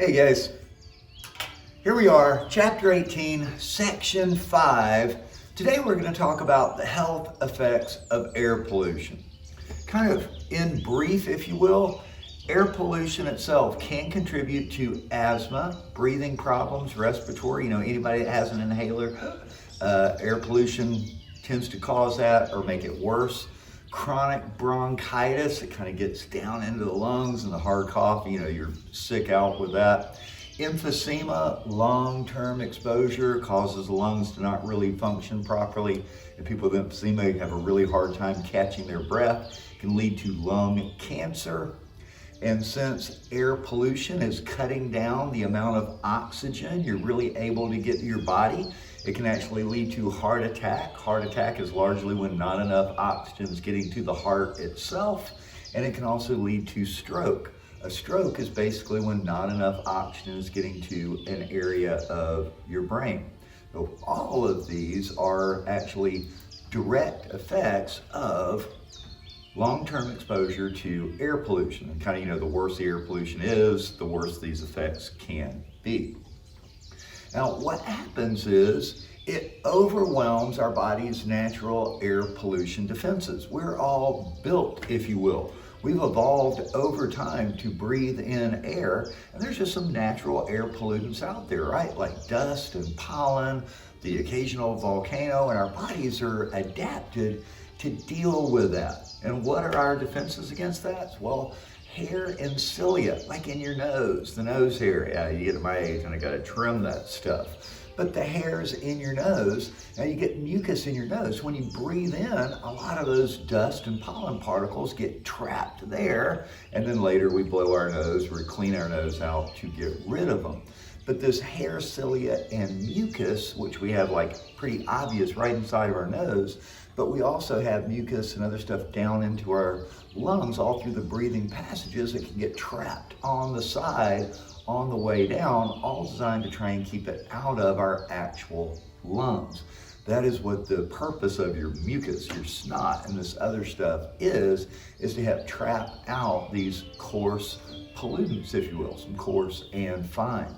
Hey guys, here we are, Chapter 18, Section 5. Today we're going to talk about the health effects of air pollution. Kind of in brief, if you will, air pollution itself can contribute to asthma, breathing problems, respiratory. Anybody that has an inhaler, air pollution tends to cause that or make it worse. Chronic bronchitis, it kind of gets down into the lungs, and the hard cough, you're sick out with that. Emphysema, long-term exposure, causes the lungs to not really function properly. And people with emphysema have a really hard time catching their breath. It can lead to lung cancer. And since air pollution is cutting down the amount of oxygen you're really able to get to your body, it can actually lead to heart attack. Heart attack is largely when not enough oxygen is getting to the heart itself, and it can also lead to stroke. A stroke is basically when not enough oxygen is getting to an area of your brain. So all of these are actually direct effects of long-term exposure to air pollution. And kind of, the worse the air pollution is, the worse these effects can be. Now, what happens is it overwhelms our body's natural air pollution defenses. We're all built, if you will. We've evolved over time to breathe in air, and there's just some natural air pollutants out there, right? Like dust and pollen, the occasional volcano, and our bodies are adapted to deal with that. And what are our defenses against that? Well, hair and cilia, like in your nose, the nose hair. Yeah, you get to my age and I gotta trim that stuff. But the hairs in your nose, now you get mucus in your nose. When you breathe in, a lot of those dust and pollen particles get trapped there, and then later we blow our nose, we clean our nose out to get rid of them. But this hair, cilia, and mucus, which we have like pretty obvious right inside of our nose, but we also have mucus and other stuff down into our lungs, all through the breathing passages that can get trapped on the side on the way down, all designed to try and keep it out of our actual lungs. That is what the purpose of your mucus, your snot, and this other stuff is to help trap out these coarse pollutants, if you will, some coarse and fine.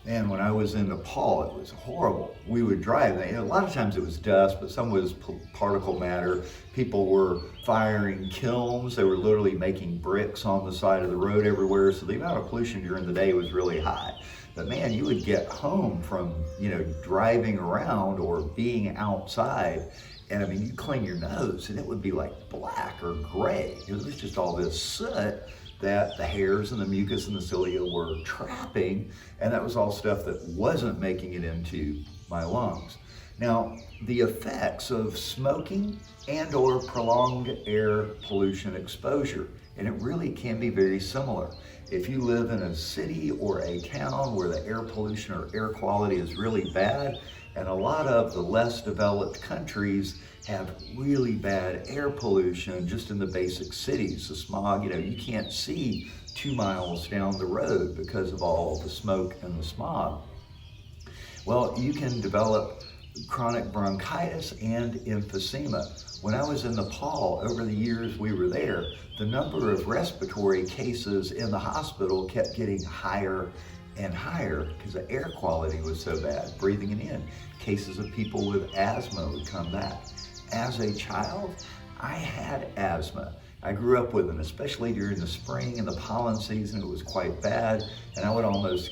And when I was in Nepal, it was horrible. We would drive, and a lot of times it was dust, but some was particle matter. People were firing kilns. They were literally making bricks on the side of the road everywhere. So the amount of pollution during the day was really high. But man, you would get home from, driving around or being outside, and you clean your nose and it would be like black or gray. It was just all this soot that the hairs and the mucus and the cilia were trapping, and that was all stuff that wasn't making it into my lungs. Now, the effects of smoking and or prolonged air pollution exposure, and it really can be very similar. If you live in a city or a town where the air pollution or air quality is really bad, and a lot of the less developed countries have really bad air pollution just in the basic cities. The smog, you can't see 2 miles down the road because of all the smoke and the smog. Well, you can develop chronic bronchitis and emphysema. When I was in Nepal, over the years we were there, the number of respiratory cases in the hospital kept getting higher and higher because the air quality was so bad, breathing it in. Cases of people with asthma would come back. As a child, I had asthma. I grew up with it, especially during the spring and the pollen season. It was quite bad, and I would almost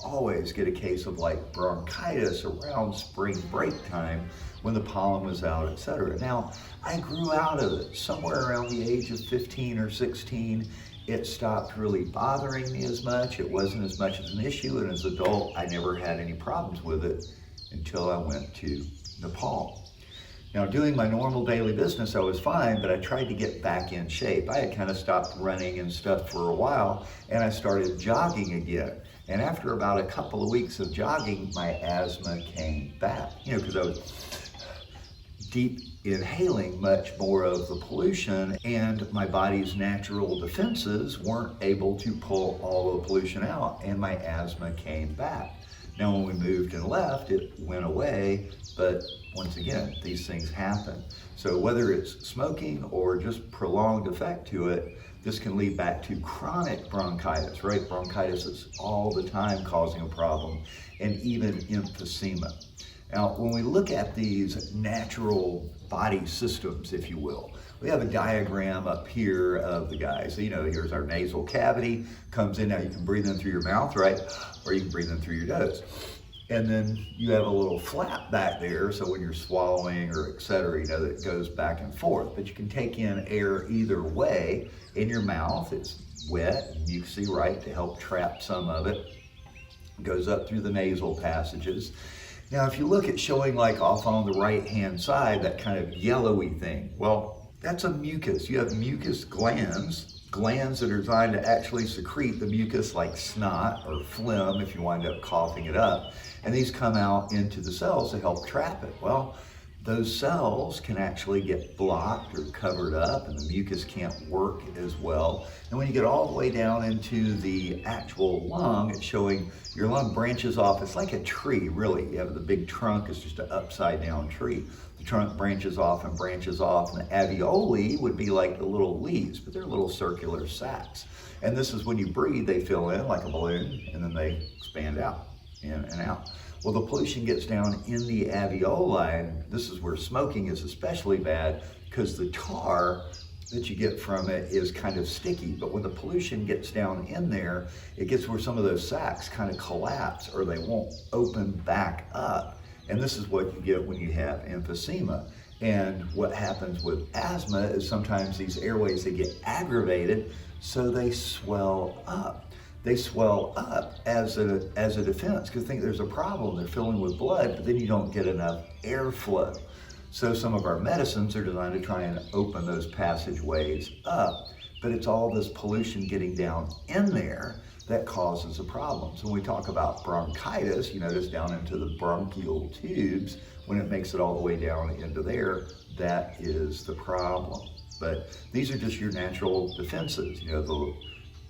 always get a case of like bronchitis around spring break time when the pollen was out, etc. Now, I grew out of it somewhere around the age of 15 or 16. It stopped really bothering me as much. It wasn't as much as an issue, and as an adult, I never had any problems with it until I went to Nepal. Now, doing my normal daily business, I was fine, but I tried to get back in shape. I had kind of stopped running and stuff for a while, and I started jogging again. And after about a couple of weeks of jogging, my asthma came back, because I was deep inhaling much more of the pollution, and my body's natural defenses weren't able to pull all the pollution out, and my asthma came back. Now, when we moved and left, it went away, but once again, these things happen. So whether it's smoking or just prolonged effect to it, this can lead back to chronic bronchitis, right? Bronchitis is all the time causing a problem, and even emphysema. Now, when we look at these natural body systems, if you will, we have a diagram up here of the guys. So, here's our nasal cavity, comes in. Now you can breathe in through your mouth, right? Or you can breathe in through your nose. And then you have a little flap back there, so when you're swallowing or et cetera, that it goes back and forth. But you can take in air either way. In your mouth, it's wet and mucousy, right, to help trap some of it. It goes up through the nasal passages. Now, if you look at showing like off on the right-hand side, that kind of yellowy thing, well, that's a mucus. You have mucus glands that are designed to actually secrete the mucus like snot or phlegm if you wind up coughing it up. And these come out into the cells to help trap it. Well, those cells can actually get blocked or covered up, and the mucus can't work as well. And when you get all the way down into the actual lung, it's showing your lung branches off. It's like a tree, really. You have the big trunk, it's just an upside down tree. The trunk branches off and branches off, and the alveoli would be like the little leaves, but they're little circular sacs. And this is when you breathe, they fill in like a balloon, and then they expand out, in and out. Well, the pollution gets down in the alveoli, and this is where smoking is especially bad because the tar that you get from it is kind of sticky. But when the pollution gets down in there, it gets where some of those sacs kind of collapse or they won't open back up. And this is what you get when you have emphysema. And what happens with asthma is sometimes these airways, they get aggravated, so they swell up. They swell up as a defense because think there's a problem. They're filling with blood, but then you don't get enough airflow. So some of our medicines are designed to try and open those passageways up, but it's all this pollution getting down in there that causes a problem. So when we talk about bronchitis, you notice down into the bronchial tubes, when it makes it all the way down into there, that is the problem. But these are just your natural defenses.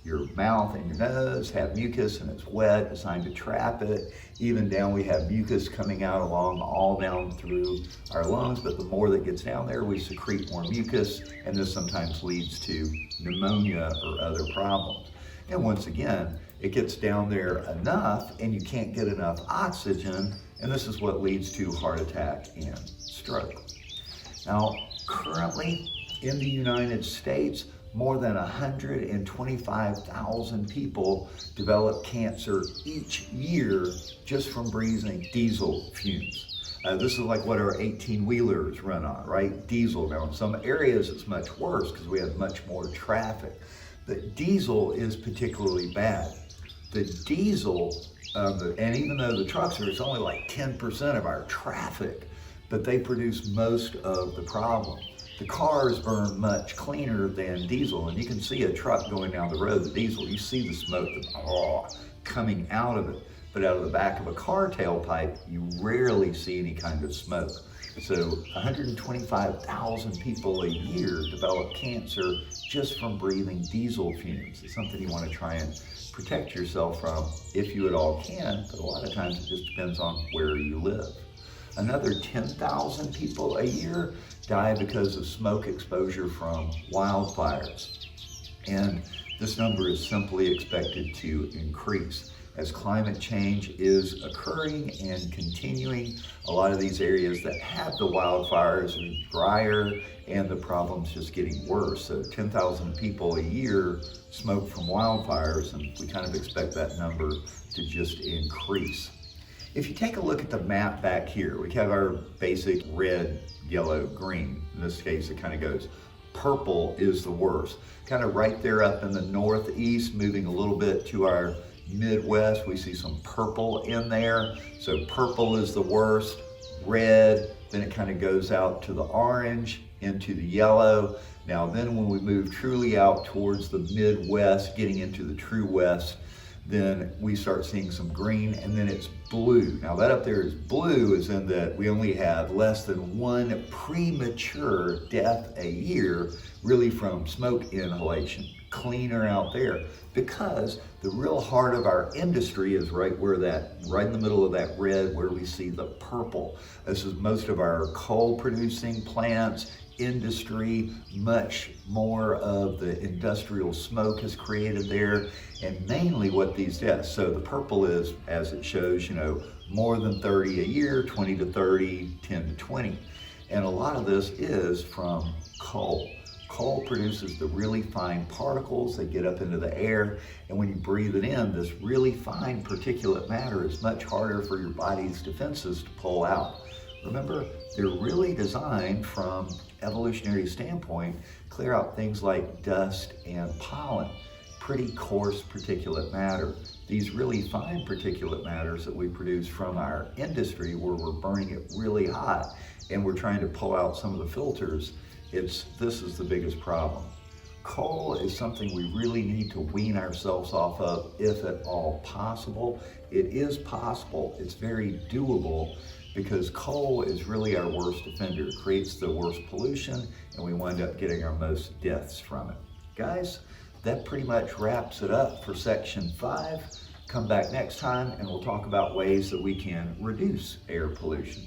Your mouth and your nose have mucus and it's wet, designed to trap it. Even down, we have mucus coming out along all down through our lungs, but the more that gets down there, we secrete more mucus, and this sometimes leads to pneumonia or other problems. And once again, it gets down there enough and you can't get enough oxygen, and this is what leads to heart attack and stroke. Now, currently in the United States, more than 125,000 people develop cancer each year just from breathing diesel fumes. This is like what our 18-wheelers run on, right? Diesel. Now, in some areas it's much worse because we have much more traffic. But diesel is particularly bad. The diesel, and even though the trucks it's only like 10% of our traffic, but they produce most of the problem. The cars burn much cleaner than diesel, and you can see a truck going down the road, the diesel, you see the smoke coming out of it. But out of the back of a car tailpipe, you rarely see any kind of smoke. So 125,000 people a year develop cancer just from breathing diesel fumes. It's something you want to try and protect yourself from if you at all can, but a lot of times it just depends on where you live. Another 10,000 people a year die because of smoke exposure from wildfires. And this number is simply expected to increase. As climate change is occurring and continuing, a lot of these areas that have the wildfires are drier and the problem's just getting worse. So 10,000 people a year smoke from wildfires, and we kind of expect that number to just increase. If you take a look at the map back here, we have our basic red, yellow, green. In this case, it kind of goes purple is the worst. Kind of right there up in the northeast, moving a little bit to our Midwest, we see some purple in there. So purple is the worst, red, then it kind of goes out to the orange, into the yellow. Now then when we move truly out towards the Midwest, getting into the true West, then we start seeing some green, and then it's blue. Now that up there is blue, is in that we only have less than one premature death a year, really from smoke inhalation. Cleaner out there, because the real heart of our industry is right in the middle of that red where we see the purple. This is most of our coal producing plants, industry, much more of the industrial smoke is created there, and mainly what these deaths, so the purple is, as it shows, more than 30 a year, 20 to 30, 10 to 20. And a lot of this is from coal. Coal produces the really fine particles that get up into the air, and when you breathe it in, this really fine particulate matter is much harder for your body's defenses to pull out. Remember, they're really designed from evolutionary standpoint, clear out things like dust and pollen, pretty coarse particulate matter. These really fine particulate matters that we produce from our industry, where we're burning it really hot and we're trying to pull out some of the filters, this is the biggest problem. Coal is something we really need to wean ourselves off of, if at all possible. It is possible, it's very doable, because coal is really our worst offender. It creates the worst pollution, and we wind up getting our most deaths from it. Guys, that pretty much wraps it up for section 5. Come back next time and we'll talk about ways that we can reduce air pollution.